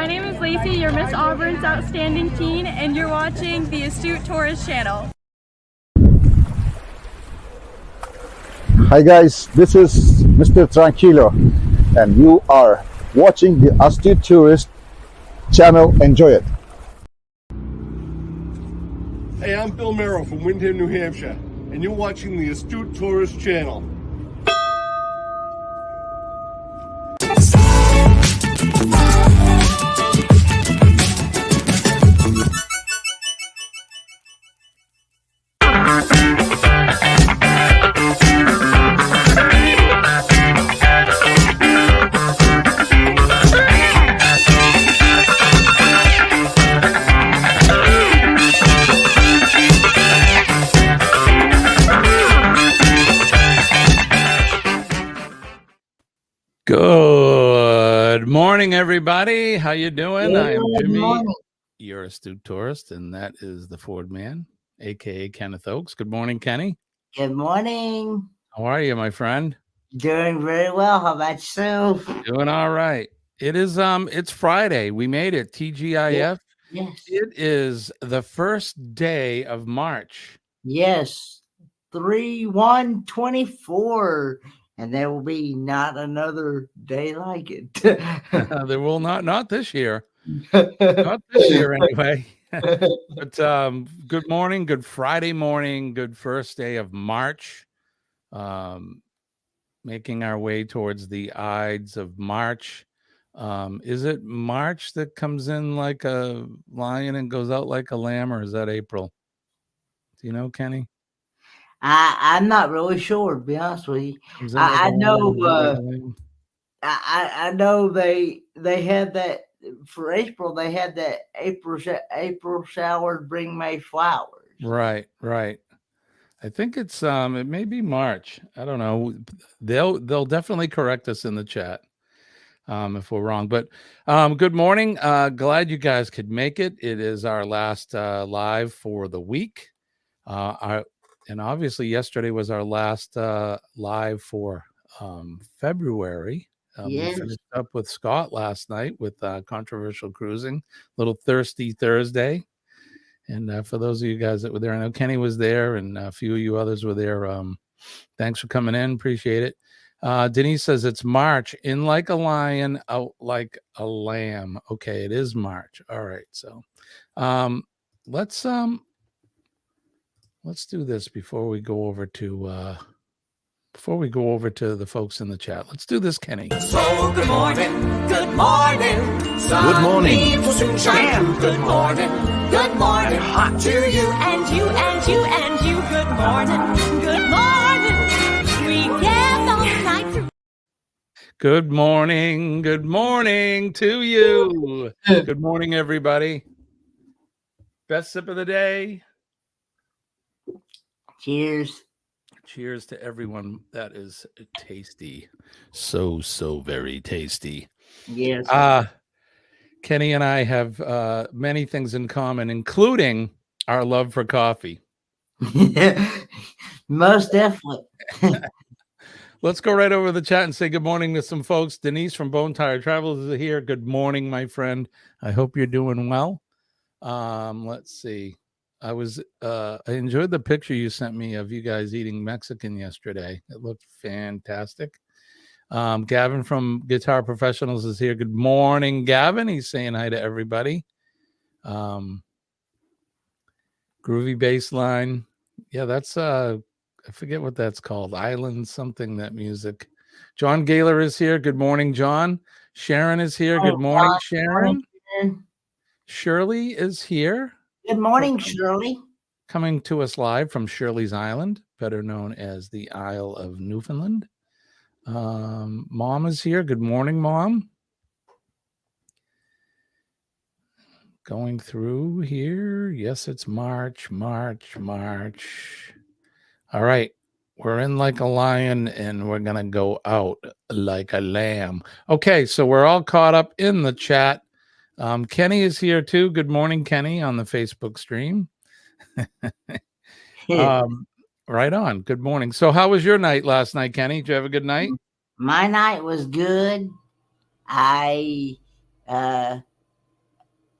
My name is Lacey, your Miss Auburn's Outstanding Teen, and you're watching the Astute Tourist Channel. Hi guys, this is Mr. Tranquilo, and you are watching the Astute Tourist Channel. Enjoy it. Hey, I'm Bill Merrill from Windham, New Hampshire, and you're watching the Astute Tourist Channel. Good morning, everybody. How you doing? I am Jimmy, your Astute Tourist, and that is the Ford Man, aka Kenneth Oakes. Good morning, Kenny. Good morning. How are you, my friend? Doing very well. How about yourself? Doing all right. It is it's Friday. We made it. TGIF. Yes. It is the first day of March. Yes. 3/1/24. And there will be not another day like it. There will not this year. Not this year anyway. But good morning, good Friday morning, good first day of March. Making our way towards the Ides of March. Is it March that comes in like a lion and goes out like a lamb, or is that April? Do you know, Kenny? I'm not really sure, to be honest with you. I know I know they had that for April. They had that April showers bring May flowers. Right. I think it's it may be March. I don't know. They'll definitely correct us in the chat if we're wrong. But good morning. Glad you guys could make it. It is our last live for the week. And obviously yesterday was our last live for February. Yes. We finished up with Scott last night with Controversial Cruising, little Thirsty Thursday. And for those of you guys that were there, I know Kenny was there and a few of you others were there. Thanks for coming in. Appreciate it. Denise says it's March, in like a lion, out like a lamb. Okay, it is March. All right. So let's do this before we go over to the folks in the chat. Let's do this, Kenny. So good morning, good morning. Good morning. Will soon shine. Good morning, hot to you And you, and you, and you, good morning, good morning. We get all night through. Good morning to you. Good morning, everybody. Best sip of the day. Cheers. Cheers to everyone. That is tasty. So very tasty. Yes. Kenny and I have many things in common, including our love for coffee. Most definitely. Let's go right over the chat and say good morning to some folks. Denise from Bone Tire Travels is here. Good morning, my friend. I hope you're doing well. Let's see. I enjoyed the picture you sent me of you guys eating Mexican yesterday. It looked fantastic. Gavin from Guitar Professionals is here. Good morning, Gavin. He's saying hi to everybody. Groovy Bassline. Yeah, that's I forget what that's called. Island something, that music. John Gaylor is here. Good morning, John. Sharon is here. Good morning, Sharon. Shirley is here. Good morning, Shirley. Coming to us live from Shirley's Island, better known as the Isle of Newfoundland. Mom is here. Good morning, Mom. Going through here. Yes, it's March. All right. We're in like a lion and we're going to go out like a lamb. Okay, so we're all caught up in the chat. Kenny is here too. Good morning, Kenny, on the Facebook stream. Right on. Good morning. So how was your night last night, Kenny? Did you have a good night? My night was good. I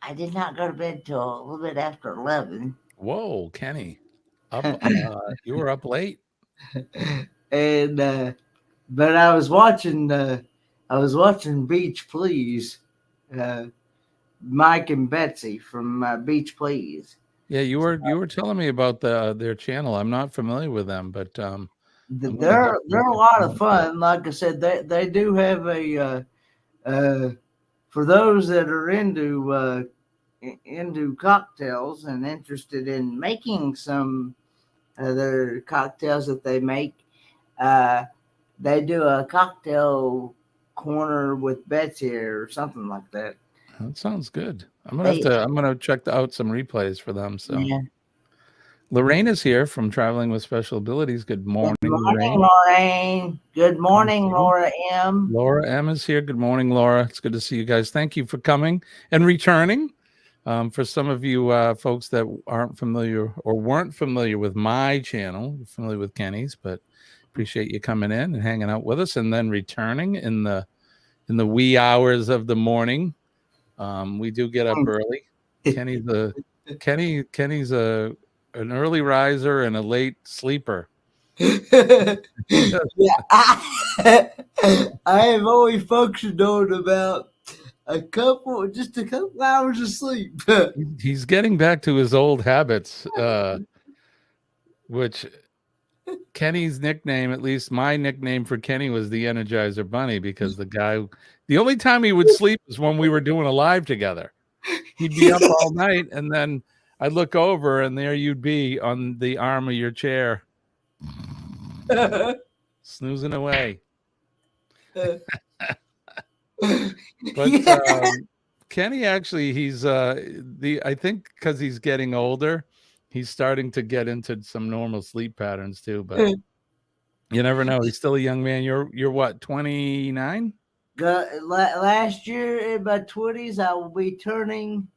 I did not go to bed till a little bit after 11. Whoa, Kenny, up. You were up late. And but I was watching Beach Please, Mike and Betsy from Beach Please. Yeah, you were telling me about their channel. I'm not familiar with them, but I'm gonna They're definitely a lot of fun. Like I said, they do have a for those that are into cocktails and interested in making some of their cocktails that they make. They do a cocktail corner with Betsy or something like that. That sounds good. I'm gonna check out some replays for them. So Yeah. Lorraine is here from Traveling with Special Abilities. Good morning, Good morning, Lorraine. Lorraine. Good morning, Laura M. Laura M is here. Good morning, Laura. It's good to see you guys. Thank you for coming and returning. For some of you folks that aren't familiar or weren't familiar with my channel, you're familiar with Kenny's, but appreciate you coming in and hanging out with us and then returning in the wee hours of the morning. We do get up early. Kenny's an early riser and a late sleeper. Yeah, I have only functioned on about just a couple hours of sleep. He's getting back to his old habits, which Kenny's nickname, at least my nickname for Kenny, was the Energizer Bunny, because the only time he would sleep was when we were doing a live together. He'd be up all night, and then I'd look over, and there you'd be on the arm of your chair, snoozing away. But Kenny, actually, he's I think because he's getting older, he's starting to get into some normal sleep patterns too. But you never know. He's still a young man. You're what, 29? Last year in my 20s, I will be turning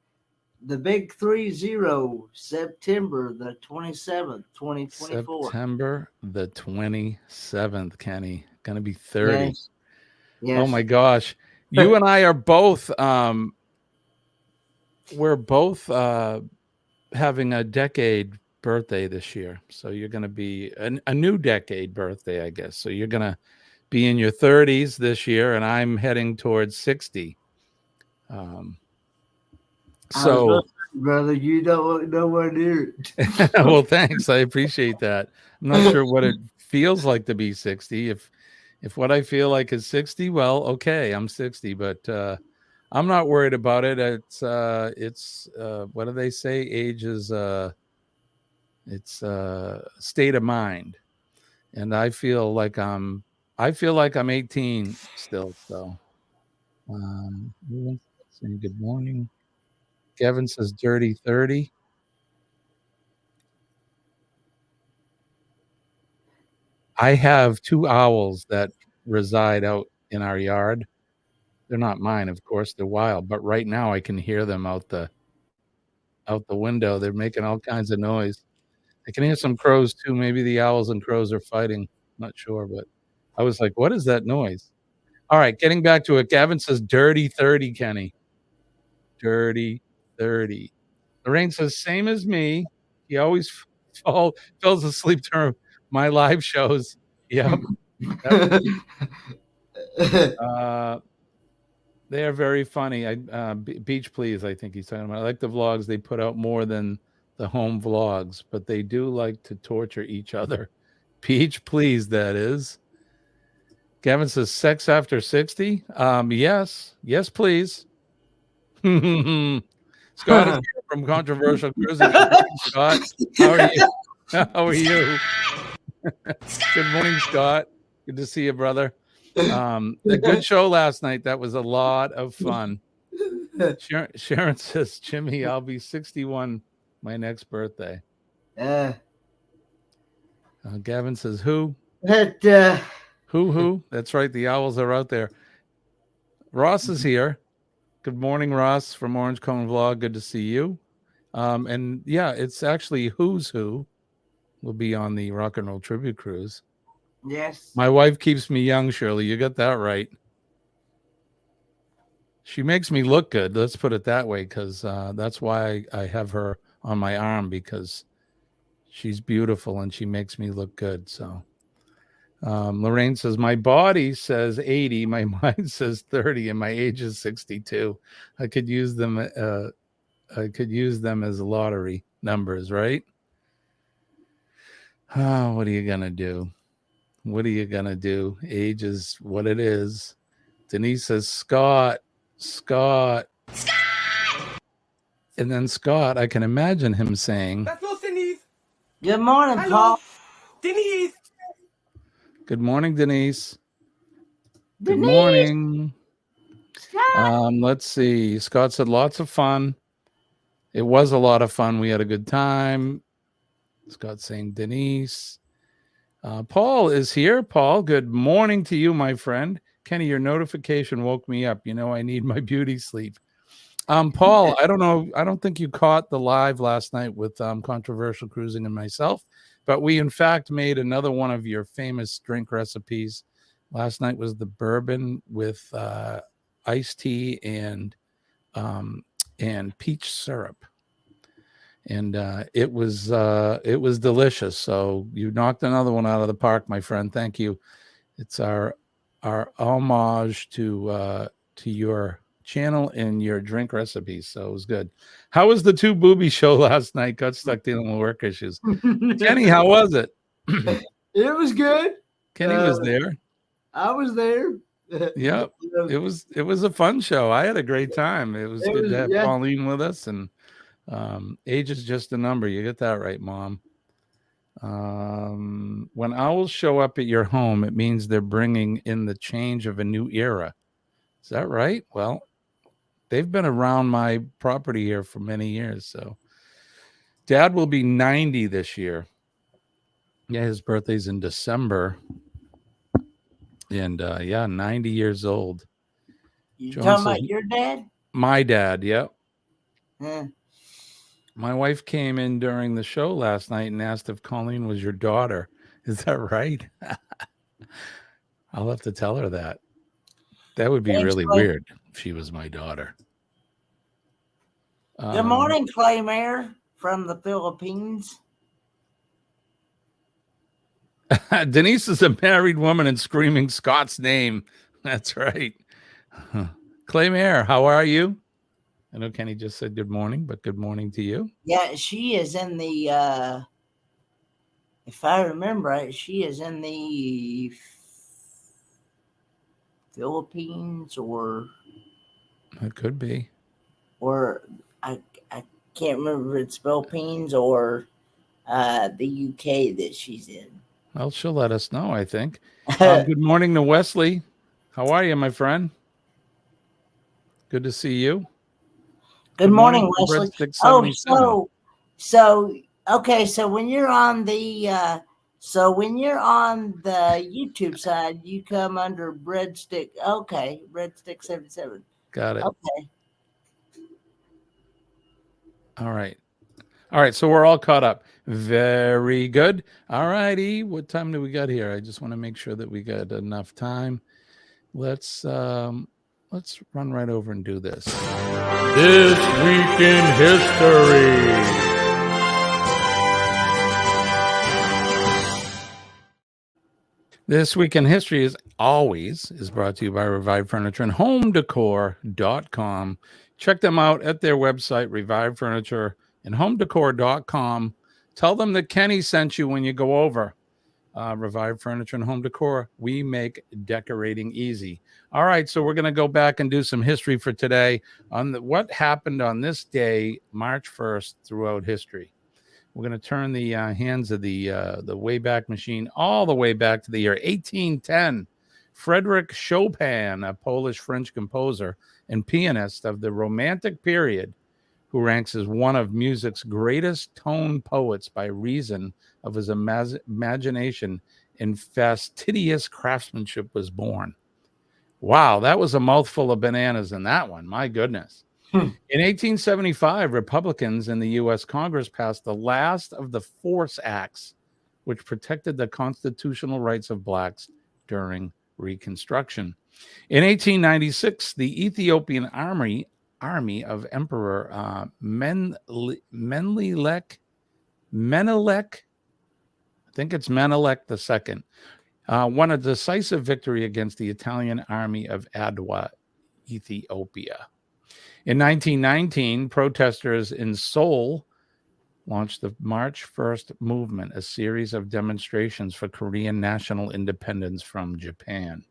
the big 30, September the 27th, 2024. September the 27th, Kenny. Gonna be 30. Yes. Oh my gosh. You and I are both we're both having a decade birthday this year. So you're gonna be a new decade birthday, I guess. So you're gonna be in your 30s this year, and I'm heading towards 60. So brother, you don't look nowhere near it. well, thanks. I appreciate that. I'm not sure what it feels like to be 60. If what I feel like is 60, well, okay, I'm 60, but I'm not worried about it. It's what do they say? Age is it's state of mind. And I feel like I'm 18 still. So saying good morning. Kevin says dirty 30. I have 2 owls that reside out in our yard. They're not mine, of course. They're wild, but right now I can hear them out the window. They're making all kinds of noise. I can hear some crows too. Maybe the owls and crows are fighting. Not sure, but I was like, what is that noise? All right, getting back to it. Gavin says dirty 30, Kenny. Dirty 30. Lorraine says, same as me. He always falls asleep during my live shows. Yep. They are very funny. Beach Please, I think he's talking about. I like the vlogs. They put out more than the home vlogs, but they do like to torture each other. Beach Please, that is. Gavin says, sex after 60? Yes, please. Scott is here from Controversial Cruising. Scott, how are you? How are you? Good morning, Scott. Good to see you, brother. A good show last night. That was a lot of fun. Sharon says, Jimmy, I'll be 61 my next birthday. Gavin says, who? Who? That's right. The owls are out there. Ross is here. Good morning, Ross from Orange Cone Vlog. Good to see you. And yeah, it's actually Who's Who will be on the Rock and Roll Tribute Cruise. Yes. My wife keeps me young, Shirley. You got that right. She makes me look good. Let's put it that way, because that's why I have her on my arm, because she's beautiful and she makes me look good. So Lorraine says, my body says 80, my mind says 30, and my age is 62. I could use them. I could use them as lottery numbers, right? Oh, what are you gonna do? What are you gonna do? Age is what it is. Denise says, Scott. And then Scott, I can imagine him saying, That's not Denise. Good morning, Hello. Paul. Denise. good morning, Denise. Good Denise. morning. Scott. Let's see. Scott said lots of fun. It was a lot of fun. We had a good time. Scott saying Denise. Paul is here. Paul, good morning to you, my friend. Kenny, your notification woke me up. You know, I need my beauty sleep. Paul, I don't know. I don't think you caught the live last night with Controversial Cruising and myself, but we, in fact, made another one of your famous drink recipes. Last night was the bourbon with iced tea and peach syrup. And it was delicious. So you knocked another one out of the park, my friend. Thank you. It's our homage to your channel and your drink recipes. So it was good. How was the Two Booby show last night? Got stuck dealing with work issues. Kenny, how was it? It was good. Kenny was there. I was there. Yep. It was a fun show. I had a great time. It was good to have Pauline with us, and age is just a number. You get that right, Mom. When owls show up at your home, it means they're bringing in the change of a new era. Is that right? Well, they've been around my property here for many years. So Dad will be 90 this year. Yeah, his birthday's in December. And 90 years old. You talking about your dad? My dad, yep. Yeah. My wife came in during the show last night and asked if Colleen was your daughter. Is that right? I'll have to tell her that. That would be really weird if she was my daughter. Good morning, Clay Mayer from the Philippines. Denise is a married woman and screaming Scott's name. That's right. Clay Mayer, how are you? I know Kenny just said good morning, but good morning to you. Yeah, she is in the, if I remember right, she is in the Philippines or... It could be. Or I can't remember if it's Philippines or the UK that she's in. Well, she'll let us know, I think. Good morning to Wesley. How are you, my friend? Good to see you. Good morning, Wesley. Oh, okay. So when you're on the YouTube side, you come under Breadstick. Okay, Breadstick 77. Got it. Okay. All right. So we're all caught up. Very good. All righty. What time do we got here? I just want to make sure that we got enough time. Let's run right over and do this. This Week in History. This Week in History is brought to you by Revive Furniture and HomeDecor.com. Check them out at their website, Revive Furniture and HomeDecor.com. Tell them that Kenny sent you when you go over. Revive Furniture and Home Decor. We make decorating easy. All right, so we're going to go back and do some history for today on what happened on this day, March 1st, throughout history. We're going to turn the hands of the Wayback Machine all the way back to the year 1810. Frédéric Chopin, a Polish-French composer and pianist of the Romantic period, who ranks as one of music's greatest tone poets by reason of his imagination and fastidious craftsmanship, was born. Wow, that was a mouthful of bananas in that one. My goodness. In 1875, Republicans in the U.S. Congress passed the last of the Force Acts, which protected the constitutional rights of blacks during Reconstruction. In 1896, the Ethiopian army of Emperor Menelik, I think it's Menelik II, won a decisive victory against the Italian army of Adwa, Ethiopia. In 1919, protesters in Seoul launched the March 1st movement, a series of demonstrations for Korean national independence from Japan.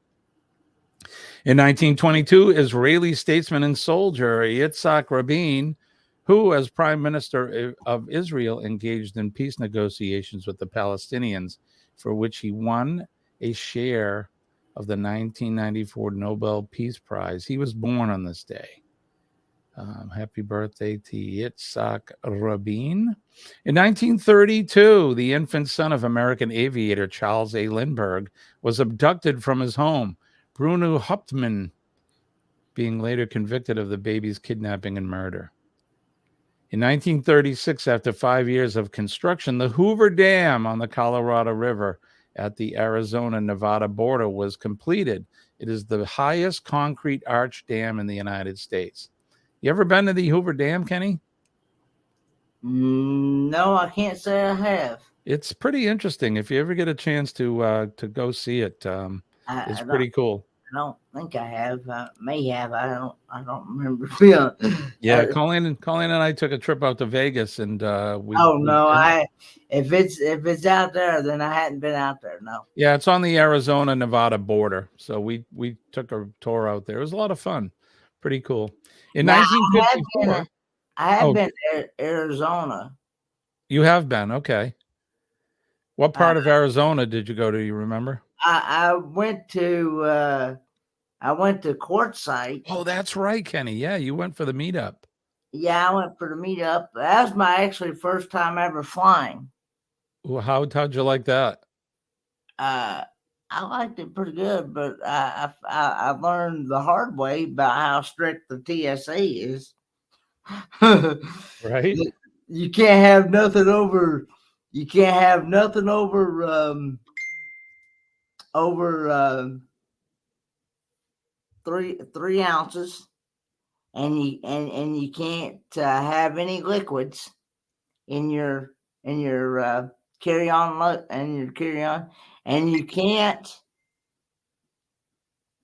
In 1922, Israeli statesman and soldier Yitzhak Rabin, who, as Prime Minister of Israel, engaged in peace negotiations with the Palestinians, for which he won a share of the 1994 Nobel Peace Prize. He was born on this day. Happy birthday to Yitzhak Rabin. In 1932, the infant son of American aviator Charles A. Lindbergh was abducted from his home, Bruno Hauptmann being later convicted of the baby's kidnapping and murder. In 1936, after 5 years of construction, the Hoover Dam on the Colorado River at the Arizona-Nevada border was completed. It is the highest concrete arch dam in the United States. You ever been to the Hoover Dam, Kenny? No, I can't say I have. It's pretty interesting. If you ever get a chance to go see it, it's pretty cool. I don't think I have. I may have. I don't remember. Yeah, Colleen and I took a trip out to Vegas, and if it's out there, then I hadn't been out there. No. Yeah, it's on the Arizona-Nevada border. So we took a tour out there. It was a lot of fun. Pretty cool. In 1954, I have been to Arizona. You have been, okay. What part of Arizona did you go to? You remember? I went to Quartzsite. Oh, that's right, Kenny. Yeah, you went for the meetup. Yeah, I went for the meetup. That was my actually first time ever flying. Well, how'd you like that? I liked it pretty good, but I learned the hard way about how strict the TSA is. Right? You can't have nothing over. You can't have nothing over 3 ounces, and you can't have any liquids in your carry-on and you can't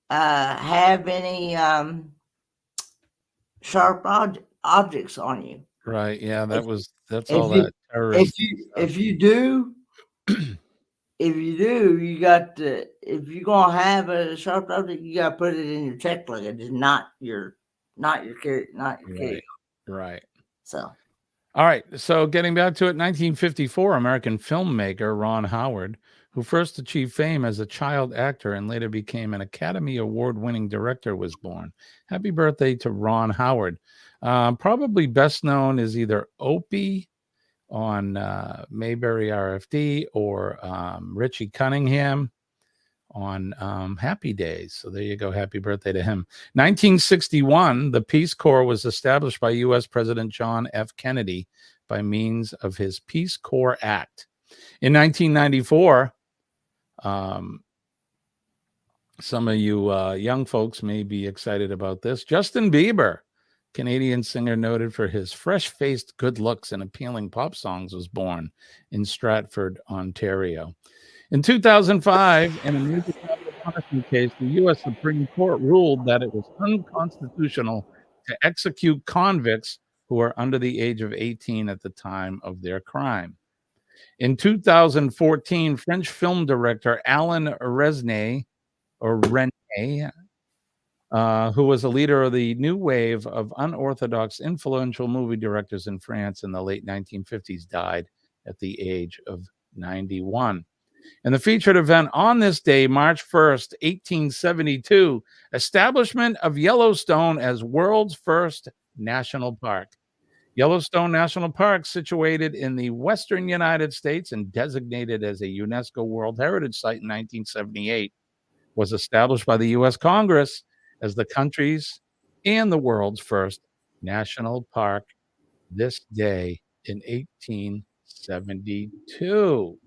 have any sharp objects on you. Right. Yeah, that's all that terrorist. If you do, you got to, if you're gonna have a sharp object, you gotta put it in your check luggage, not your carry. Right. So. All right. So getting back to it, 1954, American filmmaker Ron Howard, who first achieved fame as a child actor and later became an Academy Award-winning director, was born. Happy birthday to Ron Howard. Probably best known as either Opie on Mayberry RFD or Richie Cunningham on Happy Days. So there you go. Happy birthday to him. 1961, the Peace Corps was established by U.S. President John F. Kennedy by means of his Peace Corps Act. In 1994, some of you young folks may be excited about this. Justin Bieber, Canadian singer noted for his fresh-faced good looks and appealing pop songs, was born in Stratford, Ontario. In 2005, in a major capital punishment case, the U.S. Supreme Court ruled that it was unconstitutional to execute convicts who are under the age of 18 at the time of their crime. In 2014, French film director Alain Resnais, who was a leader of the new wave of unorthodox, influential movie directors in France in the late 1950s, died at the age of 91. And the featured event on this day, March 1st, 1872, establishment of Yellowstone as world's first national park. Yellowstone National Park, situated in the western United States and designated as a UNESCO World Heritage Site in 1978, was established by the U.S. Congress as the country's and the world's first national park this day in 1872.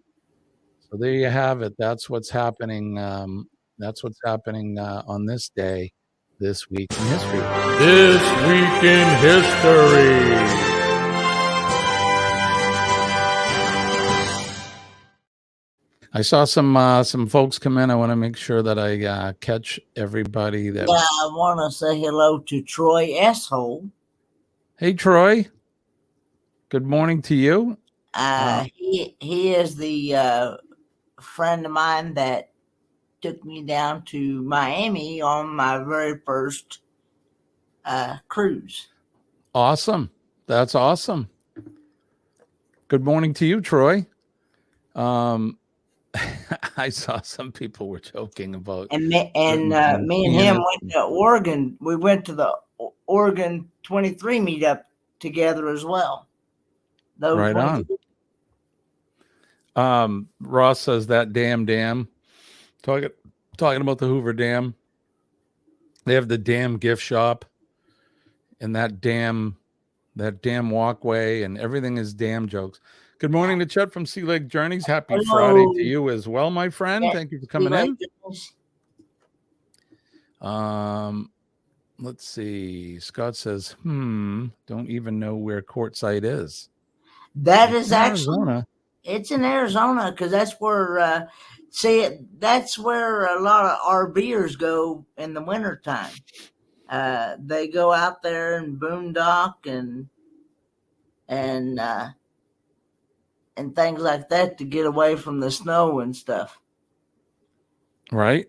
So there you have it. That's what's happening That's what's happening on this day, this week in history. This week in history. I saw some folks come in. I want to make sure that I catch everybody. That I want to say hello to Troy Asshole. Hey, Troy. Good morning to you. He is the friend of mine that took me down to Miami on my very first cruise. Awesome. That's awesome. Good morning to you, Troy. I saw some people were joking about, and me and him went to Oregon. We went to the Oregon 23 meetup together as well. Those right on. Ross says that dam talking about the Hoover Dam. They have the dam gift shop and that dam walkway, and everything is dam jokes. Good morning to Chet from Sea Lake Journeys. Happy Friday to you as well, my friend. Thank you for coming in. Let's see. Scott says, don't even know where Quartzsite is. That is actually, it's in Arizona, because that's where, that's where a lot of RVers go in the wintertime. They go out there and boondock and things like that to get away from the snow and stuff. Right.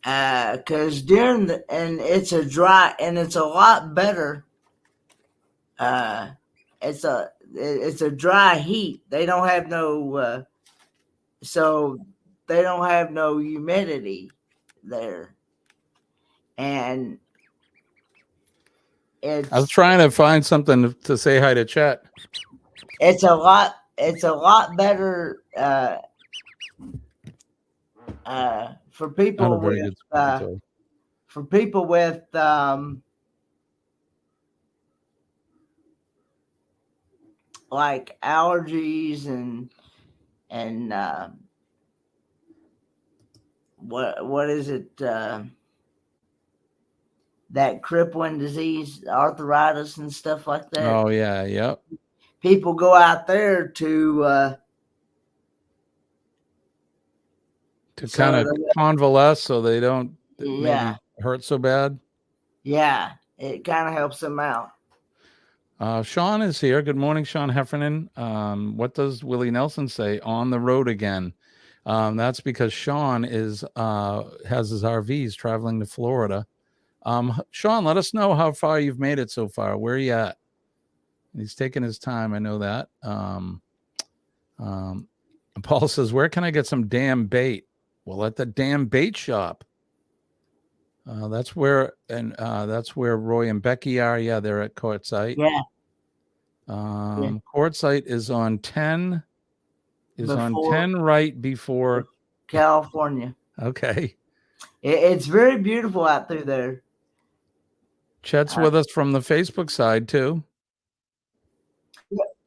Because it's a dry, and it's a lot better. It's a dry heat. They don't have no, so they don't have no humidity there. And I was trying to find something to say hi to Chet. It's a lot better for people with like allergies and what is it, that crippling disease, arthritis and stuff like that. Oh yeah, yep. People go out there to kind of convalesce so they don't maybe hurt so bad. Yeah, it kind of helps them out. Sean is here. Good morning, Sean Heffernan. What does Willie Nelson say? On the road again. That's because Sean has his RVs traveling to Florida. Sean, let us know how far you've made it so far. Where are you at? He's taking his time. I know that. Paul says, where can I get some damn bait? Well, at the damn bait shop. That's where Roy and Becky are. Yeah, they're at Quartzsite. Yeah. Quartzsite is on 10. On 10 right before California. Okay. It's very beautiful out through there. Chet's with us from the Facebook side too.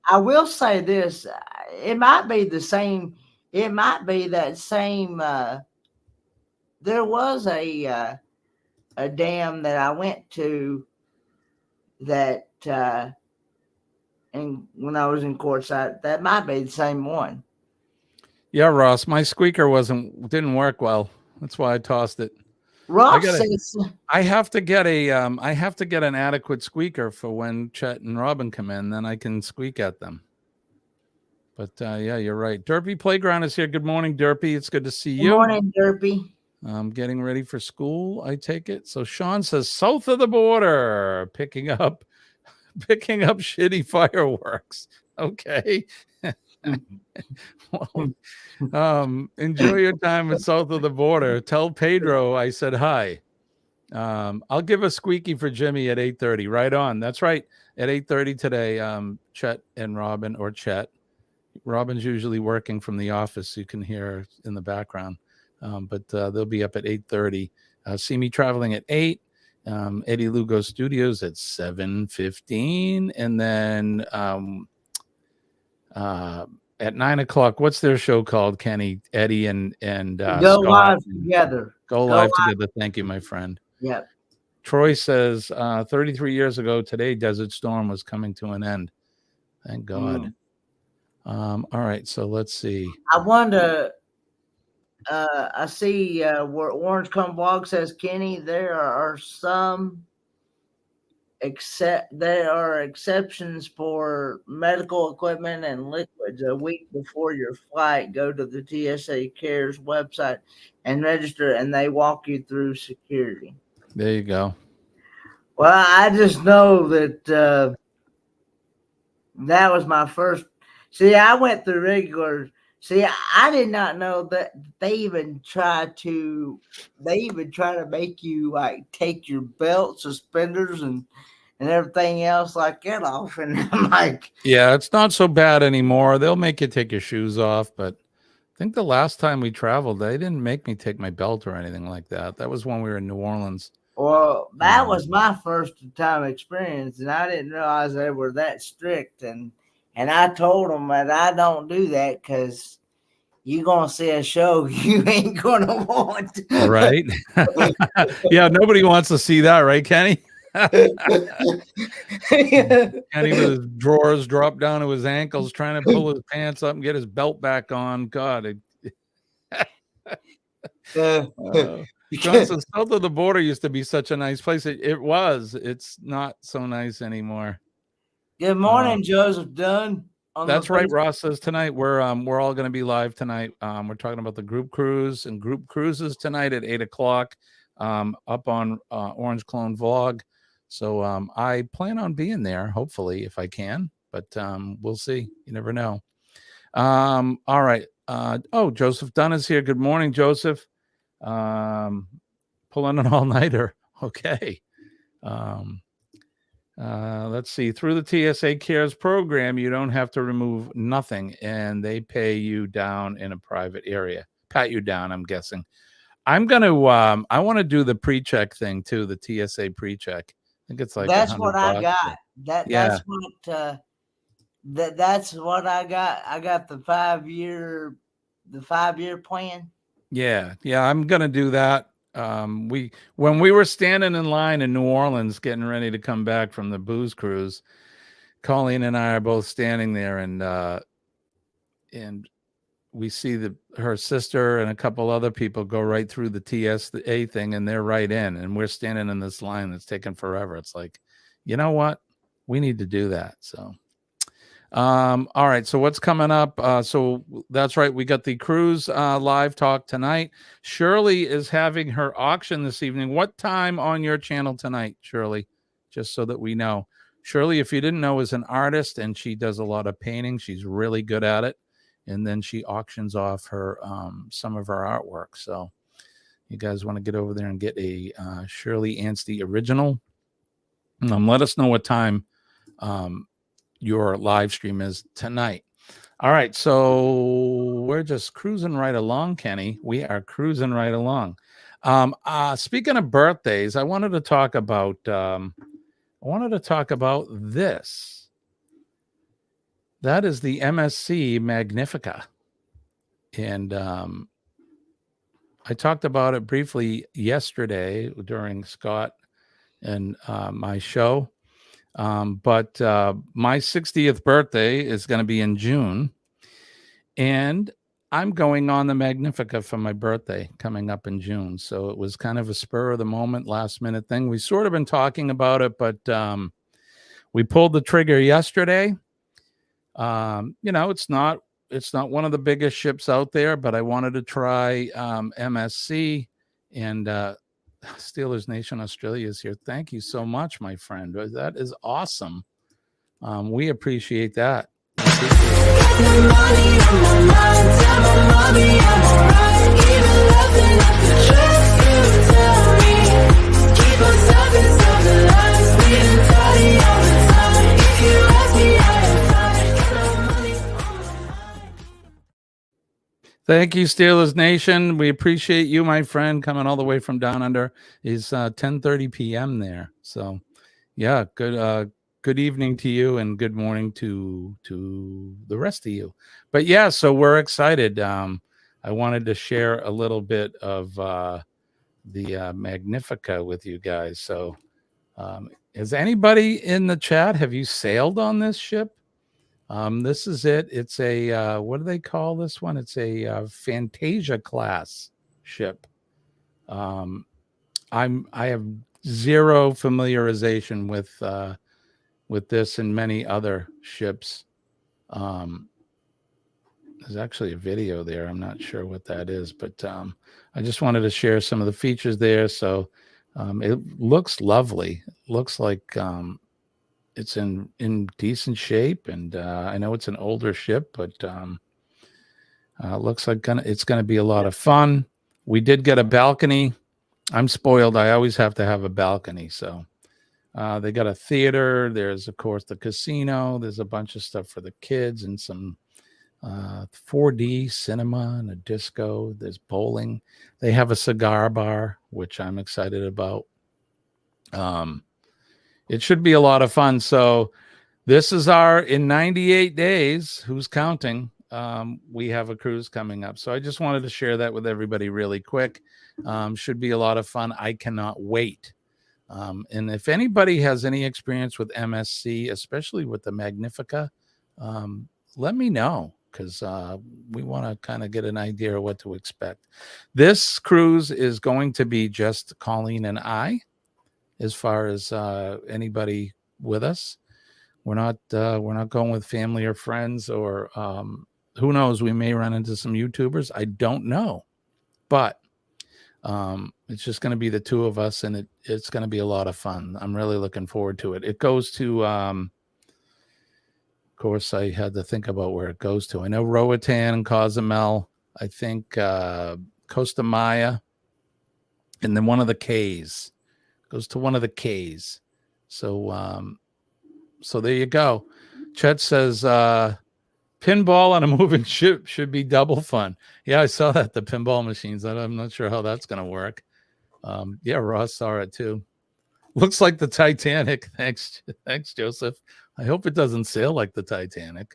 I will say this: it might be the same. It might be that same. There was a dam that I went to that, and when I was in Quartzsite, that might be the same one. Yeah, Ross, my squeaker didn't work well. That's why I tossed it. Ross I have to get an adequate squeaker for when Chet and Robin come in, then I can squeak at them. But yeah, you're right. Derpy Playground is here. Good morning, Derpy. It's good to see you. Good morning, Derpy. I'm getting ready for school, I take it. So Sean says south of the border, picking up shitty fireworks. Okay. Well, enjoy your time south of the border. Tell Pedro I said hi. I'll give a squeaky for Jimmy at 8:30. Right on. That's right. At 8:30 today, Chet and Robin, or Chet. Robin's usually working from the office, so you can hear in the background. But they'll be up at 8:30. See me traveling at 8. Eddie Lugo Studios at 7:15, and then at 9 o'clock, what's their show called, Kenny? Eddie and Go Scott live together. Go live together. Thank you, my friend. Yep. Troy says 33 years ago today, Desert Storm was coming to an end. Thank God. All right, so let's see. I wonder. I see where Orange Come Blog says, Kenny, there are some there are exceptions for medical equipment and liquids. A week before your flight, go to the TSA Cares website and register, and they walk you through security. There you go. Well, I just know that that was my first. See, I went through regular. See, I did not know that they even try to make you like take your belt, suspenders, and everything else like that off. And I'm like, yeah, it's not so bad anymore. They'll make you take your shoes off, but I think the last time we traveled, they didn't make me take my belt or anything like that. That was when we were in New Orleans. well, that was my first time experience, and I didn't realize they were that strict. And I told them that I don't do that because you're going to see a show you ain't going to want. Right? Yeah, nobody wants to see that, right, Kenny? Kenny with his drawers dropped down to his ankles, trying to pull his pants up and get his belt back on. God. Johnson, south of the border used to be such a nice place. It was. It's not so nice anymore. Good morning, Joseph Dunn. That's right. Ross says tonight we're all going to be live tonight. We're talking about the group cruise and group cruises tonight at 8:00 up on Orange Clone Vlog. So I plan on being there, hopefully, if I can. But we'll see. You never know. All right. Joseph Dunn is here. Good morning, Joseph. Pulling an all-nighter. Okay. Let's see. Through the TSA Cares program, you don't have to remove nothing, and they pay you down in a private area. Pat you down, I'm guessing. I'm gonna. I want to do the pre-check thing too. The TSA pre-check. I think it's like that's what $100. I got. That's what. That's what I got. I got the 5-year plan. Yeah. I'm gonna do that. When we were standing in line in New Orleans getting ready to come back from the booze cruise, Colleen and I are both standing there, and we see her sister and a couple other people go right through the TSA thing, and they're right in, and we're standing in this line that's taking forever. It's like, you know what? We need to do that. So all right, so what's coming up? So that's right, we got the cruise live talk tonight. Shirley is having her auction this evening. What time on your channel tonight, Shirley? Just so that we know. Shirley, if you didn't know, is an artist, and she does a lot of painting. She's really good at it, and then she auctions off her some of her artwork. So you guys want to get over there and get a Shirley Anstey original. Let us know what time your live stream is tonight. All right, so we're just cruising right along, Kenny. We are cruising right along. Speaking of birthdays, I wanted to talk about this. That is the MSC Magnifica, and I talked about it briefly yesterday during Scott and my show. But my 60th birthday is going to be in June, and I'm going on the Magnifica for my birthday coming up in June. So it was kind of a spur of the moment, last minute thing. We sort of been talking about it, but we pulled the trigger yesterday. It's not one of the biggest ships out there, but I wanted to try MSC, and Steelers Nation Australia is here. Thank you so much, my friend. That is awesome. We appreciate that. Thank you, Steelers Nation. We appreciate you, my friend, coming all the way from down under. It's 10:30 p.m. there. So, yeah, good evening to you, and good morning to the rest of you. But yeah, so we're excited. I wanted to share a little bit of Magnifica with you guys. So, is anybody in the chat? Have you sailed on this ship? This is it. It's a what do they call this one? It's a Fantasia class ship. I have zero familiarization with this and many other ships. There's actually a video there. I'm not sure what that is, but I just wanted to share some of the features there. So it looks lovely. It looks like it's in decent shape, and I know it's an older ship, but it looks like it's gonna be a lot of fun. We did get a balcony. I'm spoiled. I always have to have a balcony. So they got a theater. There's of course the casino. There's a bunch of stuff for the kids and some 4D cinema and a disco. There's bowling. They have a cigar bar, which I'm excited about. It should be a lot of fun. So this is in 98 days, who's counting? We have a cruise coming up. So I just wanted to share that with everybody really quick. Should be a lot of fun. I cannot wait. And if anybody has any experience with MSC, especially with the Magnifica, let me know, because we want to kind of get an idea of what to expect. This cruise is going to be just Colleen and I, as far as anybody with us. We're not going with family or friends, or who knows, we may run into some YouTubers. I don't know, but it's just going to be the two of us, and it's going to be a lot of fun. I'm really looking forward to it. It goes to of course, I had to think about where it goes to. I know Roatan and Cozumel, I think Costa Maya, and then one of the Ks. Goes to one of the Ks. So so there you go. Chet says pinball on a moving ship should be double fun. Yeah, I saw that, the pinball machines. I'm not sure how that's going to work. Yeah, Ross saw it too. Looks like the Titanic. Thanks, Joseph. I hope it doesn't sail like the Titanic.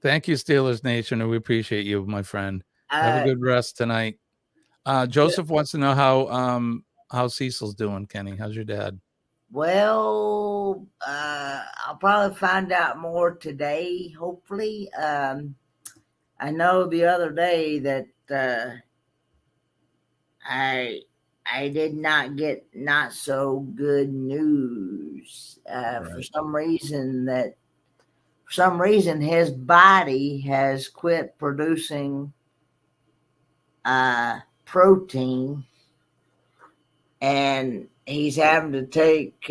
Thank you, Steelers Nation, and we appreciate you, my friend. Have a good rest tonight. Joseph wants to know how Cecil's doing. Kenny, how's your dad? Well, I'll probably find out more today, hopefully. I know the other day that I did not get not so good news. Right. For some reason his body has quit producing protein, and he's having to take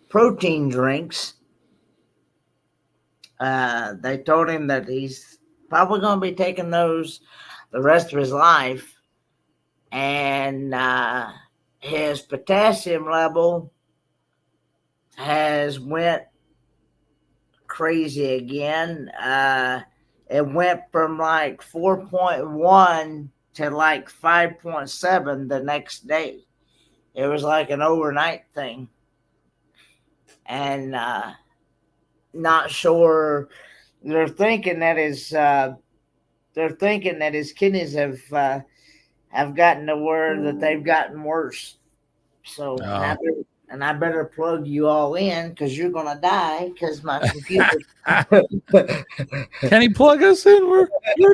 protein drinks. They told him that he's probably going to be taking those the rest of his life, and his potassium level has went crazy again. It went from like 4.1 to like 5.7 the next day. It was like an overnight thing, and not sure. They're thinking that his kidneys have gotten to where that they've gotten worse. So and I better plug you all in, because you're gonna die, because my computer. Can he plug us in? We're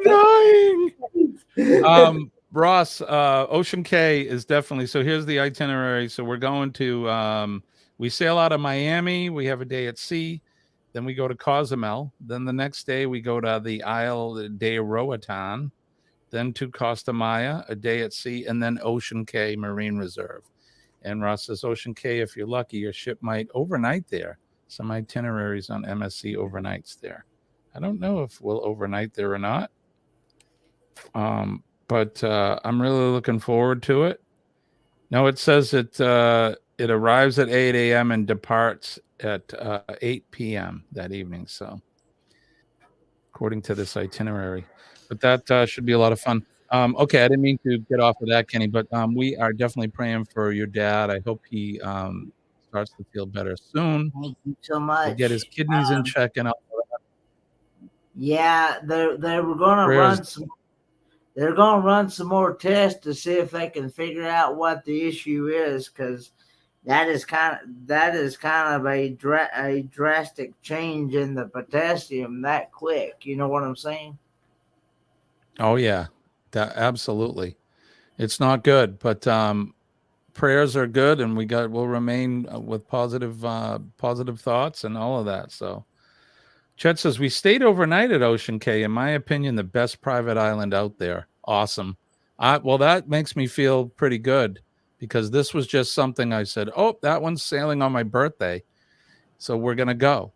dying. Ross, Ocean K is definitely. So here's the itinerary. So we're going to we sail out of Miami. We have a day at sea. Then we go to Cozumel. Then the next day we go to the Isle de Roatan. Then to Costa Maya, a day at sea, and then Ocean K Marine Reserve. And Ross says, Ocean K, if you're lucky, your ship might overnight there. Some itineraries on MSC overnights there. I don't know if we'll overnight there or not. But I'm really looking forward to it. No, it says it arrives at 8 a.m. and departs at 8 p.m. that evening. So according to this itinerary. But that should be a lot of fun. Okay, I didn't mean to get off of that, Kenny, but we are definitely praying for your dad. I hope he starts to feel better soon. Thank you so much. We'll get his kidneys in check and all that. Yeah, they were going to run some. they're going to run some more tests to see if they can figure out what the issue is, because that is kind of a drastic change in the potassium that quick. You know what I'm saying? Oh yeah, that absolutely. It's not good, but prayers are good, and we'll remain with positive thoughts and all of that. So Chet says we stayed overnight at Ocean Cay. In my opinion, the best private island out there. Awesome. Well, that makes me feel pretty good, because this was just something I said, oh, that one's sailing on my birthday, so we're gonna go,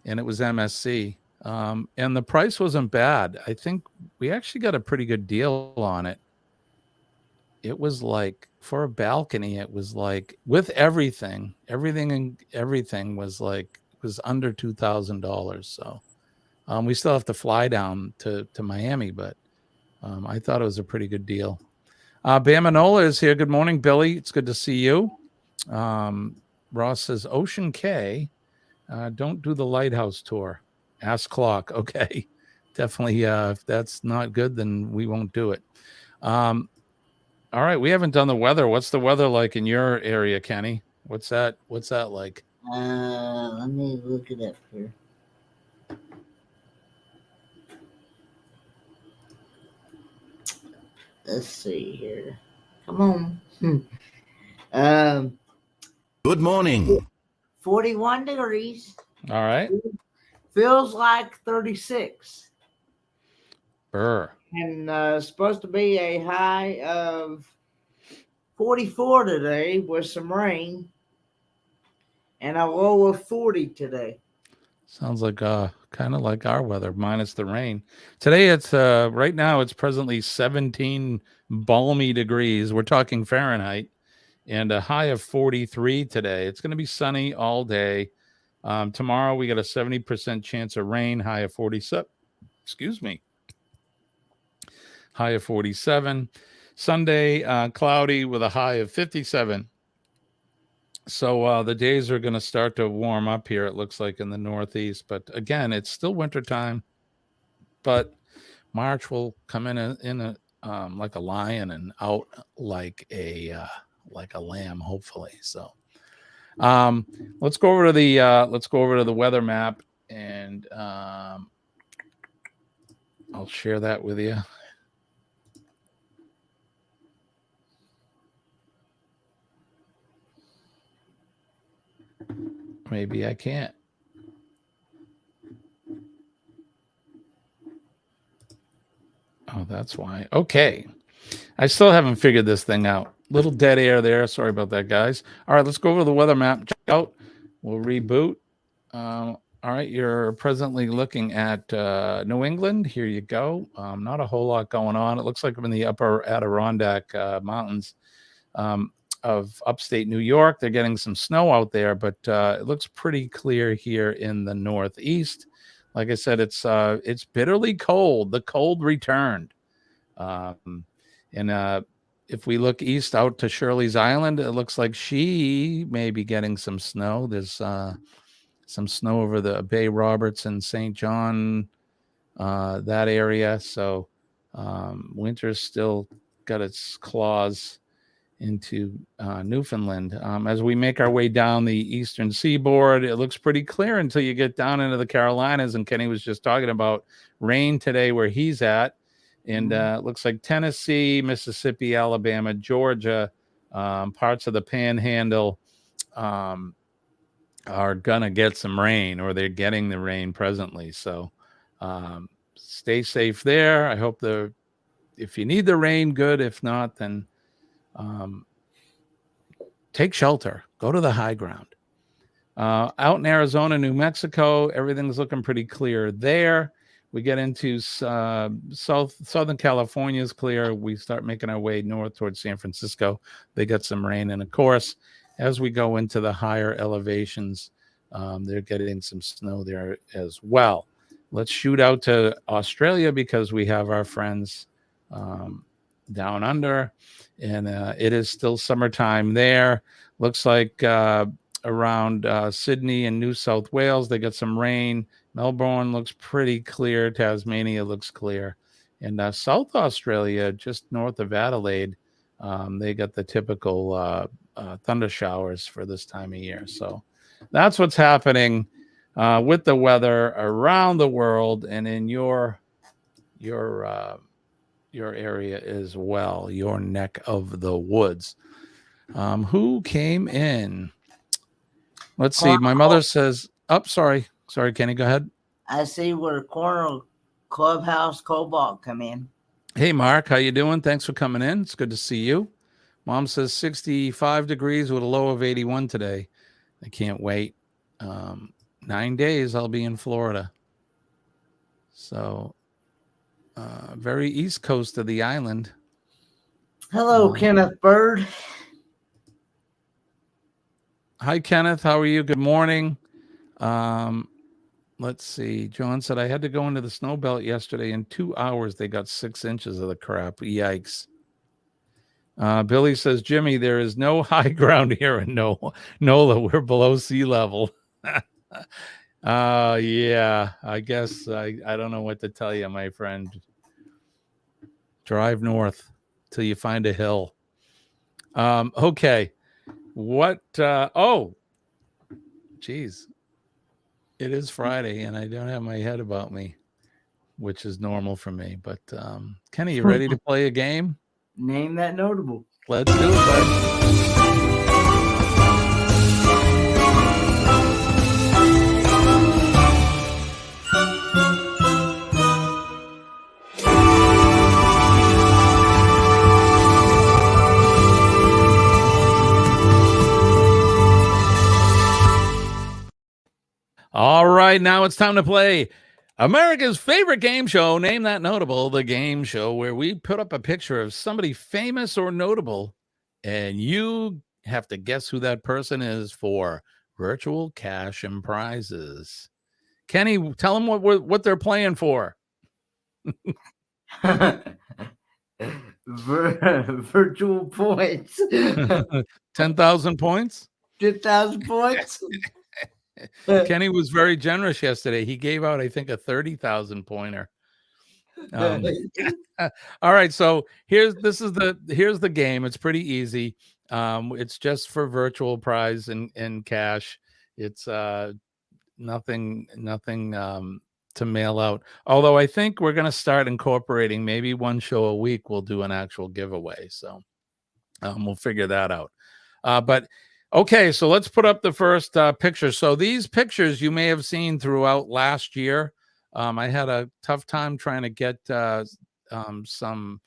and it was MSC. And the price wasn't bad. I think we actually got a pretty good deal on it. It was like, for a balcony, it was like, with everything was under $2,000. So we still have to fly down to Miami, but I thought it was a pretty good deal. Bamanola is here. Good morning, Billy. It's good to see you. Ross says Ocean Cay. Don't do the lighthouse tour. Ask Clock. Okay, definitely. If that's not good, then we won't do it. All right, we haven't done the weather. What's the weather like in your area, Kenny? What's that like? Let me look it up here. Let's see here. Come on. Good morning. 41 degrees. All right. Feels like 36. Burr. And supposed to be a high of 44 today with some rain, and a low of 40 today. Sounds like kind of like our weather, minus the rain. Today it's right now it's presently 17 balmy degrees. We're talking Fahrenheit, and a high of 43 today. It's going to be sunny all day. Tomorrow we got a 70% chance of rain, high of 47. Excuse me. High of 47. Sunday, cloudy with a high of 57. So the days are going to start to warm up here, it looks like, in the Northeast. But again, it's still wintertime. But March will come in like a lion and out like a lamb, hopefully. So let's go over to the weather map, and I'll share that with you. Maybe I can't. Oh, that's why. Okay. I still haven't figured this thing out. Little dead air there. Sorry about that, guys. All right, let's go over the weather map. Check out. We'll reboot. All right, you're presently looking at New England. Here you go. Not a whole lot going on. It looks like I'm in the upper Adirondack Mountains of upstate New York. They're getting some snow out there, but it looks pretty clear here in the Northeast. Like I said, it's bitterly cold. The cold returned. And if we look east out to Shirley's Island, it looks like she may be getting some snow. There's some snow over the Bay Roberts and St. John, that area. So winter's still got its claws into Newfoundland. As we make our way down the eastern seaboard, it looks pretty clear until you get down into the Carolinas. And Kenny was just talking about rain today where he's at. And it looks like Tennessee, Mississippi, Alabama, Georgia, parts of the Panhandle are going to get some rain, or they're getting the rain presently. So stay safe there. I hope if you need the rain, good. If not, then take shelter. Go to the high ground. Out in Arizona, New Mexico, everything's looking pretty clear there. We get into Southern California is clear. We start making our way north towards San Francisco. They got some rain. And of course, as we go into the higher elevations, they're getting some snow there as well. Let's shoot out to Australia, because we have our friends down under, and it is still summertime there. Looks like around Sydney and New South Wales, they got some rain. Melbourne looks pretty clear. Tasmania looks clear. And South Australia, just north of Adelaide, they got the typical thunder showers for this time of year. So that's what's happening with the weather around the world and in your area as well, your neck of the woods. Who came in? Let's see. My mother says, "Oh, sorry, Kenny, go ahead." I see where Corner Clubhouse Cobalt come in. Hey, Mark, how you doing? Thanks for coming in. It's good to see you. Mom says 65 degrees with a low of 81 today. I can't wait. 9 days I'll be in Florida. So very east coast of the island. Hello, Kenneth Bird. Hi, Kenneth. How are you? Good morning. Let's see. John said, I had to go into the snow belt yesterday. In 2 hours, they got 6 inches of the crap. Yikes. Billy says, Jimmy, there is no high ground here in NOLA. We're below sea level. Yeah, I guess I don't know what to tell you, my friend. Drive north till you find a hill. Okay. What? Oh, geez. It is Friday, and I don't have my head about me, which is normal for me. But Kenny, you ready to play a game? Name that notable. Let's do it, bud. All right, now it's time to play America's favorite game show, Name That Notable, the game show where we put up a picture of somebody famous or notable, and you have to guess who that person is for virtual cash and prizes. Kenny, tell them what they're playing for. Virtual points. 10,000 points? 10,000 points. Kenny was very generous yesterday. He gave out, I think, a 30,000 pointer. All right, so here's the game. It's pretty easy. It's just for virtual prize and cash. It's nothing to mail out. Although I think we're going to start incorporating maybe one show a week. We'll do an actual giveaway. So we'll figure that out. But okay, so let's put up the first picture. So these pictures you may have seen throughout last year. I had a tough time trying to get some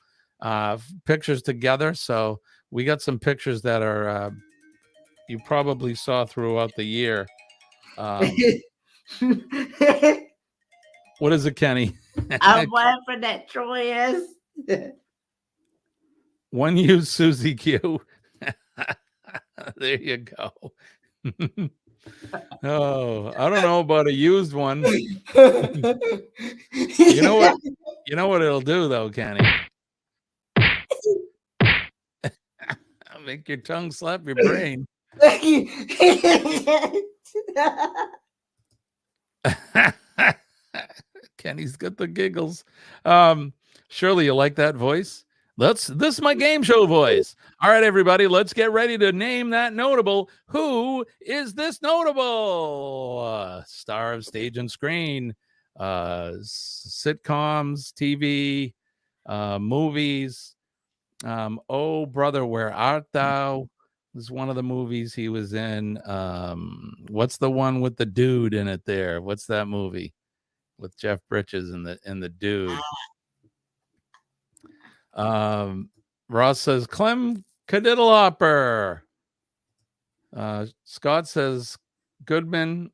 pictures together. So we got some pictures that are you probably saw throughout the year. What is it, Kenny? I'm laughing at Troy is. One used Susie Q. There you go. Oh, I don't know about a used one. You know what? You know what it'll do, though, Kenny? Make your tongue slap your brain. Kenny's got the giggles. Shirley, you like that voice? This is my game show voice. All right, everybody, let's get ready to name that notable. Who is this notable? Star of stage and screen, sitcoms, TV, movies. Oh, brother, where art thou? This is one of the movies he was in. What's the one with the dude in it there? What's that movie with Jeff Bridges and the dude? Ross says Clem Cadiddlehopper. Scott says Goodman.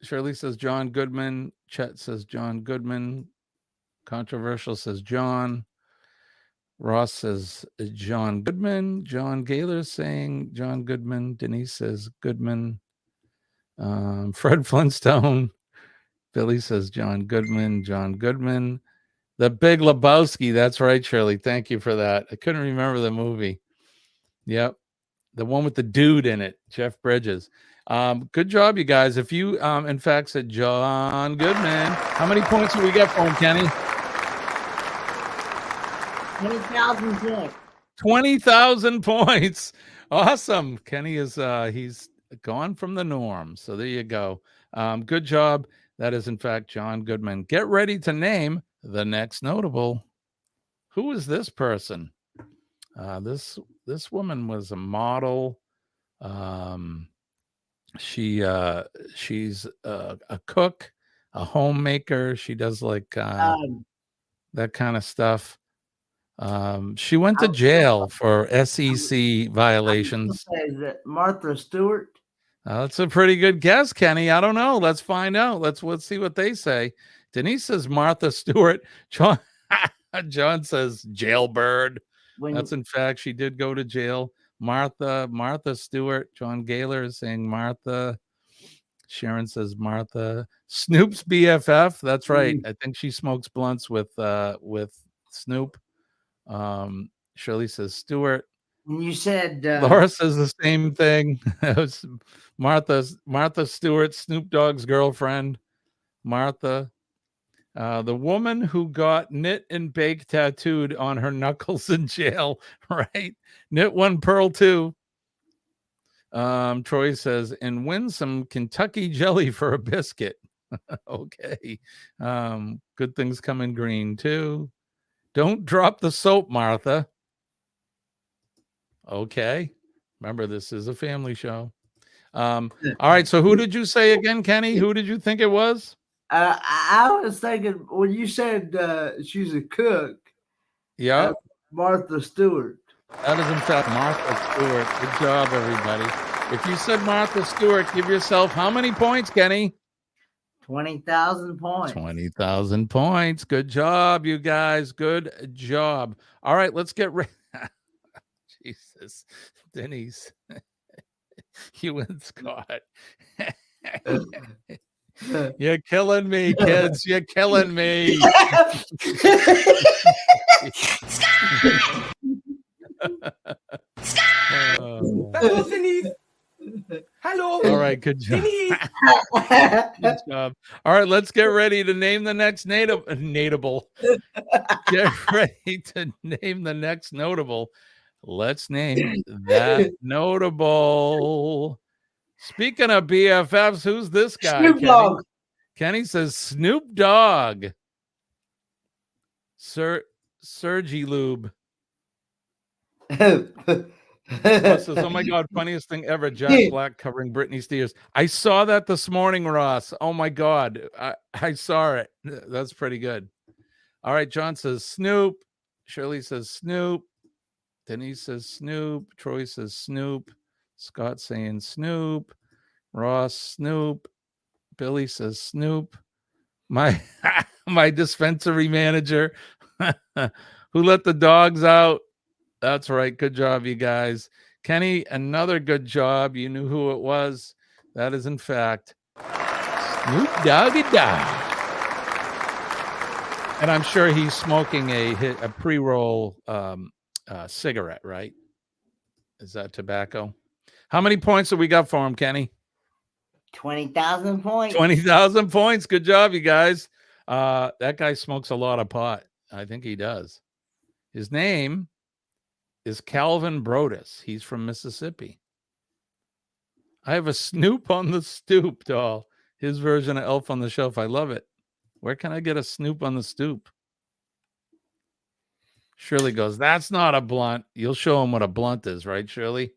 Shirley says John Goodman. Chet says John Goodman. Controversial says John. Ross says John Goodman. John Gaylor saying John Goodman. Denise says Goodman. Fred Flintstone. Billy says John Goodman. John Goodman. The Big Lebowski. That's right, Shirley. Thank you for that. I couldn't remember the movie. Yep. The one with the dude in it, Jeff Bridges. Good job, you guys. If you, in fact, said John Goodman, how many points do we get for him, Kenny? 20,000 points. 20,000 points. Awesome. Kenny is he's gone from the norm. So there you go. Good job. That is in fact John Goodman. Get ready to name the next notable. Who is this person? This woman was a model. She's a cook, a homemaker. She does like that kind of stuff. She went to jail for SEC violations. Is it Martha Stewart? That's a pretty good guess, Kenny. I don't know. Let's find out. Let's see what they say. Denise says Martha Stewart. John says jailbird. That's in fact, she did go to jail. Martha Stewart. John Gaylor is saying Martha. Sharon says Martha. Snoop's BFF. That's right. I think she smokes blunts with Snoop. Shirley says Stewart. And you said Laura says the same thing. Martha Stewart, Snoop Dogg's girlfriend. Martha. The woman who got knit and bake tattooed on her knuckles in jail, right? Knit one, pearl two. Troy says, and win some Kentucky jelly for a biscuit. Okay. Good things come in green too. Don't drop the soap, Martha. Okay. Remember, this is a family show. All right. So who did you say again, Kenny? Who did you think it was? I was thinking when you said she's a cook. Yeah. Martha Stewart. That is in fact Martha Stewart. Good job, everybody. If you said Martha Stewart, give yourself how many points, Kenny? 20,000 points. 20,000 points. Good job, you guys. Good job. All right, let's get ready. Jesus, Denise, you and Scott. You're killing me, kids. You're killing me. Hello, Denise. Hello. All right, good job. Good job. All right, let's get ready to name the next notable. Get ready to name the next notable. Let's name that notable. Speaking of BFFs, who's this guy? Snoop Dogg. Kenny says Snoop Dogg. Sergi Lube. Ross says, oh my God, funniest thing ever. Jack Black covering Britney Spears. I saw that this morning, Ross. Oh my God. I saw it. That's pretty good. All right. John says Snoop. Shirley says Snoop. Denise says Snoop. Troy says Snoop. Scott saying Snoop. Ross, Snoop. Billy says Snoop. My dispensary manager who let the dogs out. That's right. Good job, you guys. Kenny, another good job. You knew who it was. That is, in fact, Snoop Doggy Dogg. And I'm sure he's smoking a pre-roll cigarette, right? Is that tobacco? How many points have we got for him, Kenny? 20,000 points. 20,000 points. Good job, you guys. That guy smokes a lot of pot. I think he does. His name is Calvin Brodus. He's from Mississippi. I have a Snoop on the Stoop doll. His version of Elf on the Shelf. I love it. Where can I get a Snoop on the Stoop? Shirley goes, that's not a blunt. You'll show him what a blunt is, right, Shirley?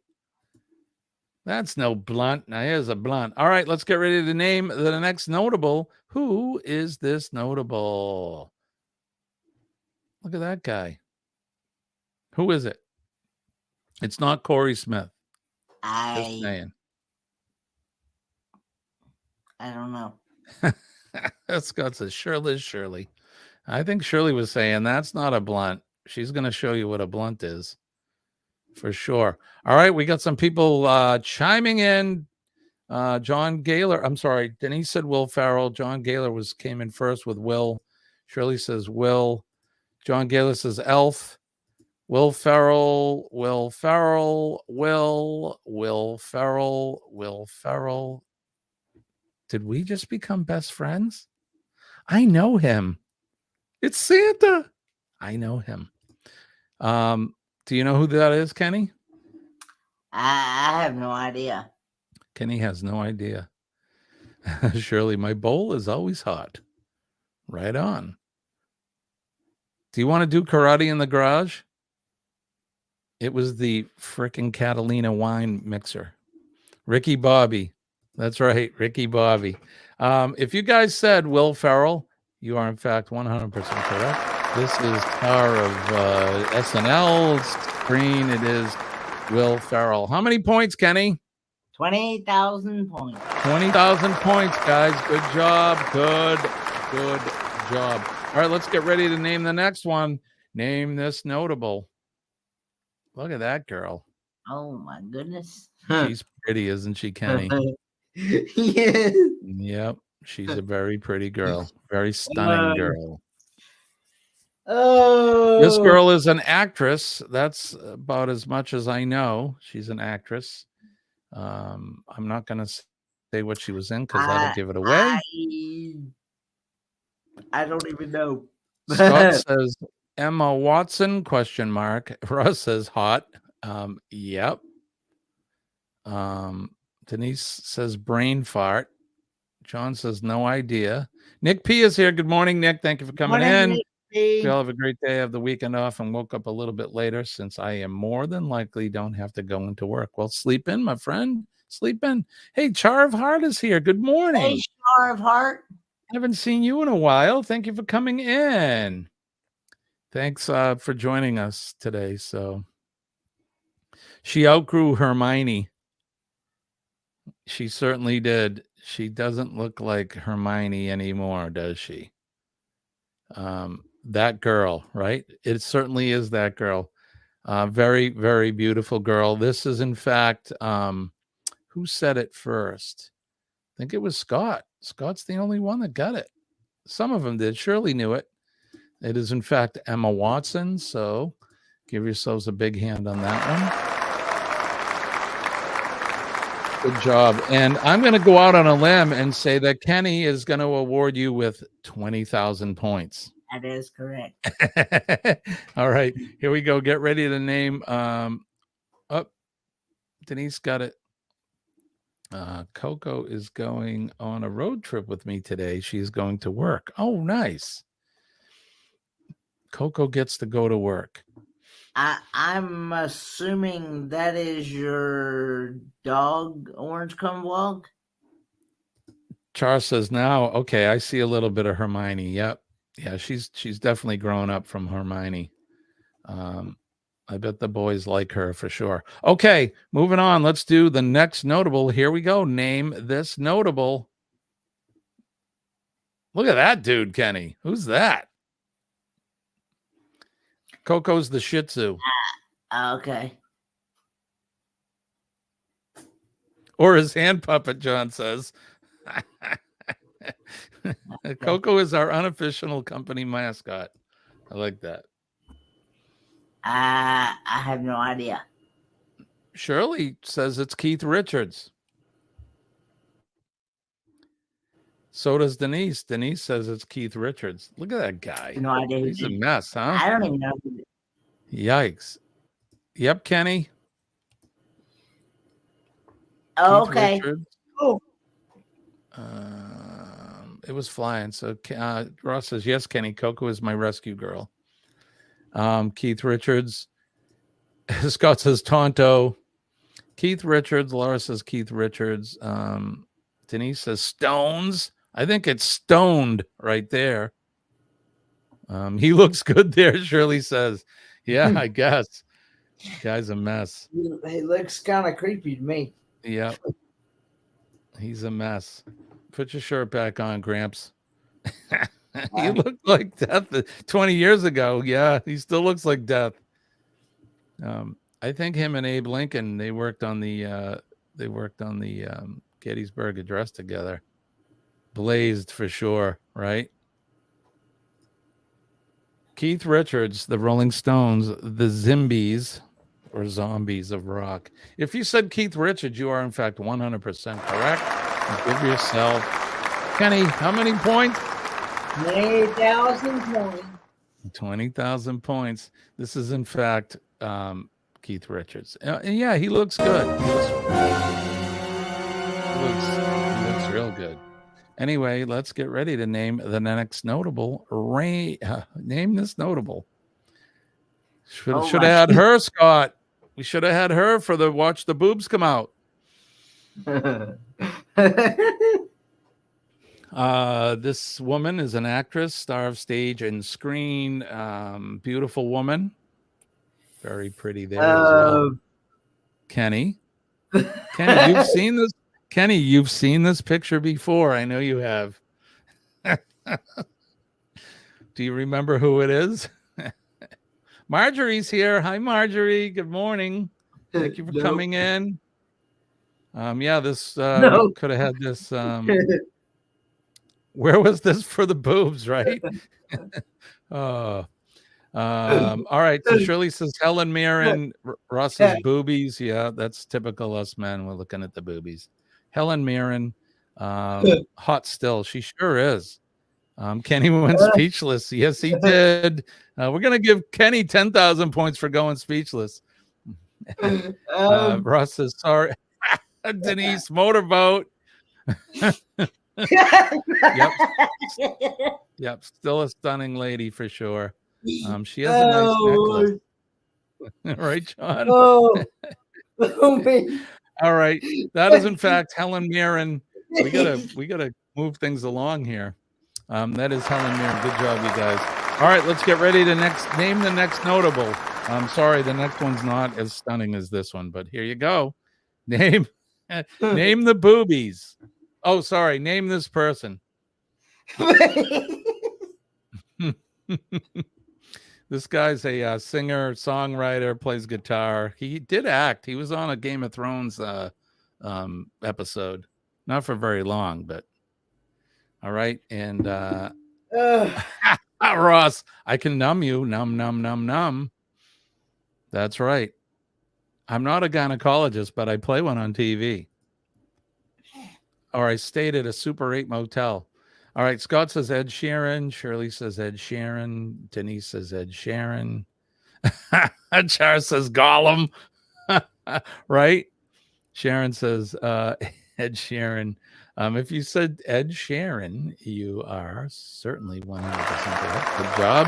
That's no blunt. Now here's a blunt. All right, let's get ready to name the next notable. Who is this notable? Look at that guy. Who is it? It's not Corey Smith. Just saying. I don't know. Scott says Shirley. I think Shirley was saying that's not a blunt. She's going to show you what a blunt is. For sure. All right, we got some people chiming in. John Gaylor. I'm sorry. Denise said Will Ferrell. John Gaylor came in first with Will. Shirley says Will. John Gaylor says Elf. Will Ferrell. Did we just become best friends? I know him. It's Santa. I know him. Do you know who that is, Kenny? I have no idea. Kenny has no idea. Shirley, my bowl is always hot. Right on. Do you want to do karate in the garage? It was the frickin' Catalina wine mixer. Ricky Bobby. That's right, Ricky Bobby. If you guys said Will Ferrell, you are in fact 100% correct. This is star of SNL screen. It is Will Ferrell. How many points, Kenny? 20,000 points. 20,000 points, guys. Good job. Good job. All right, let's get ready to name the next one. Name this notable. Look at that girl. Oh my goodness. She's pretty, isn't she, Kenny? Yes. Yep. She's a very pretty girl. Very stunning girl. Oh. This girl is an actress. That's about as much as I know. She's an actress. I'm not going to say what she was in because that'll give it away. I don't even know. Scott says Emma Watson ? Russ says hot. Yep. Denise says brain fart. John says no idea. Nick P is here. Good morning, Nick. Thank you for coming in. You all have a great day. Have the weekend off and woke up a little bit later since I am more than likely don't have to go into work. Well, sleep in, my friend. Sleep in. Hey, Char of Heart is here. Good morning. Hey, Char of Heart. Haven't seen you in a while. Thank you for coming in. Thanks for joining us today. So she outgrew Hermione. She certainly did. She doesn't look like Hermione anymore, does she? That girl, right? It certainly is that girl. Very, very beautiful girl. This is, in fact, who said it first? I think it was Scott. Scott's the only one that got it. Some of them did. Shirley knew it. It is, in fact, Emma Watson. So give yourselves a big hand on that one. Good job. And I'm going to go out on a limb and say that Kenny is going to award you with 20,000 points. That is correct. All right, here we go. Get ready to name. Denise got it. Coco is going on a road trip with me today. She's going to work. Oh, nice. Coco gets to go to work. I'm assuming that is your dog, Orange Come Walk. Char says now, okay, I see a little bit of Hermione. Yep. Yeah, she's definitely grown up from Hermione. I bet the boys like her for sure. Okay, moving on. Let's do the next notable. Here we go. Name this notable. Look at that dude, Kenny. Who's that? Coco's the Shih Tzu. Okay. Or his hand puppet, John says. Coco is our unofficial company mascot. I like that. I have no idea. Shirley says it's Keith Richards. So does Denise. Denise says it's Keith Richards. Look at that guy. No idea. He's a mess, huh? I don't even know. Yikes. Yep, Kenny. Oh, okay. Oh. It was flying. So Ross says, yes, Kenny. Coco is my rescue girl. Keith Richards. Scott says Tonto. Keith Richards. Laura says Keith Richards. Denise says Stones. I think it's Stoned right there. He looks good there, Shirley says. Yeah, I guess. Guy's a mess. He looks kind of creepy to me. Yep. He's a mess. Put your shirt back on, Gramps. He looked like death 20 years ago. Yeah, he still looks like death. I think him and Abe Lincoln, they worked on the Gettysburg Address together. Blazed for sure, right? Keith Richards, the Rolling Stones, the Zimbies or Zombies of Rock. If you said Keith Richards, you are in fact 100% correct. Give yourself, Kenny, how many points? 8,000 points. 20,000 points. This is, in fact, Keith Richards. And yeah, he looks good. He looks real good. Anyway, let's get ready to name the next notable. Name this notable. Should have had her, Scott. We should have had her for the watch the boobs come out. This woman is an actress, star of stage and screen. Beautiful woman. Very pretty there as well. Kenny, you've seen this. Kenny, you've seen this picture before. I know you have. Do you remember who it is? Marjorie's here. Hi, Marjorie. Good morning. Thank you for coming in. Yeah, this could have had this. Where was this for the boobs, right? All right. So Shirley says Helen Mirren, Russ's boobies. Yeah, that's typical us men. We're looking at the boobies. Helen Mirren, hot still. She sure is. Kenny went speechless. Yes, he did. We're gonna give Kenny 10,000 points for going speechless. Russ says sorry. Denise, motorboat. Yep. Still a stunning lady for sure. She has a nice necklace. Right, John? All right. That is in fact Helen Mirren. We gotta move things along here. That is Helen Mirren. Good job, you guys. All right, let's get ready to name the next notable. I'm sorry, the next one's not as stunning as this one, but here you go. Name the boobies. Oh, sorry. Name this person. This guy's a singer, songwriter, plays guitar. He did act. He was on a Game of Thrones episode. Not for very long, but all right. And Ross, I can numb you. Numb. That's right. I'm not a gynecologist, but I play one on TV. Or I stayed at a Super 8 motel. All right, Scott says Ed Sheeran. Shirley says Ed Sheeran. Denise says Ed Sheeran. Char says Gollum. Right? Sharon says Ed Sheeran. If you said Ed Sheeran, you are certainly 100% correct. Good job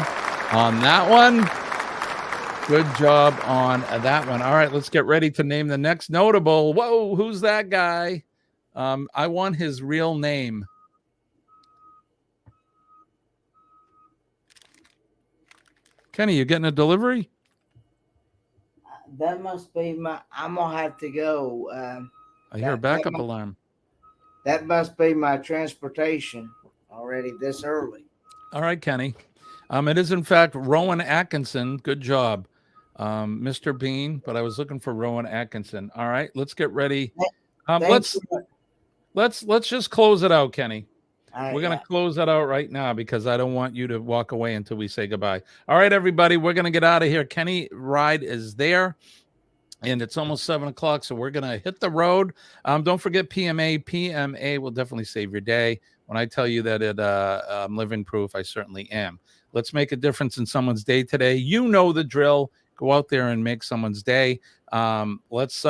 on that one. Good job on that one. All right, let's get ready to name the next notable. Whoa, who's that guy? I want his real name. Kenny, you getting a delivery? That must be I'm gonna have to go. I hear a backup alarm. That must be my transportation already this early. All right, Kenny. It is in fact Rowan Atkinson. Good job, Mr. Bean. But I was looking for Rowan Atkinson. All right, let's get ready. Let's just close it out, Kenny. We're going to close that out right now because I don't want you to walk away until we say goodbye. All right, everybody, we're going to get out of here. Kenny ride is there, and it's almost 7 o'clock, so we're going to hit the road. Don't forget PMA. PMA will definitely save your day. When I tell you that I'm living proof, I certainly am. Let's make a difference in someone's day today. You know the drill. Go out there and make someone's day. Let's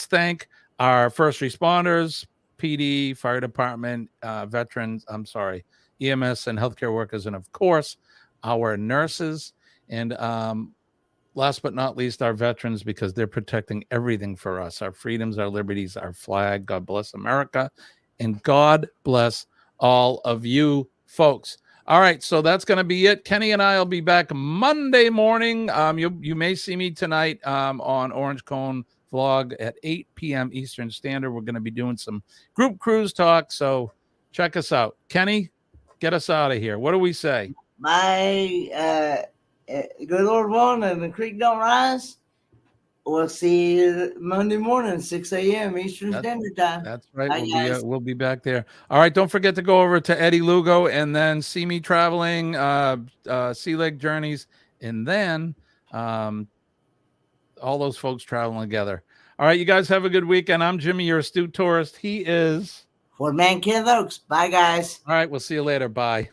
thank our first responders, PD, fire department, veterans, EMS and healthcare workers, and of course, our nurses. And last but not least, our veterans, because they're protecting everything for us, our freedoms, our liberties, our flag. God bless America. And God bless all of you folks. All right, so that's going to be it. Kenny and I will be back Monday morning. You may see me tonight on Orange Cone Vlog at 8 p.m. Eastern Standard. We're going to be doing some group cruise talk, so check us out. Kenny, get us out of here. What do we say? Good Lord willing and the creek don't rise. We'll see you Monday morning, 6 a.m. Eastern Standard Time. That's right. We'll be back there. All right. Don't forget to go over to Eddie Lugo and then see me traveling, Sea Lake Journeys, and then all those folks traveling together. All right. You guys have a good weekend. I'm Jimmy, your astute tourist. He is Fort Man Kenneth Oaks. Bye, guys. All right. We'll see you later. Bye.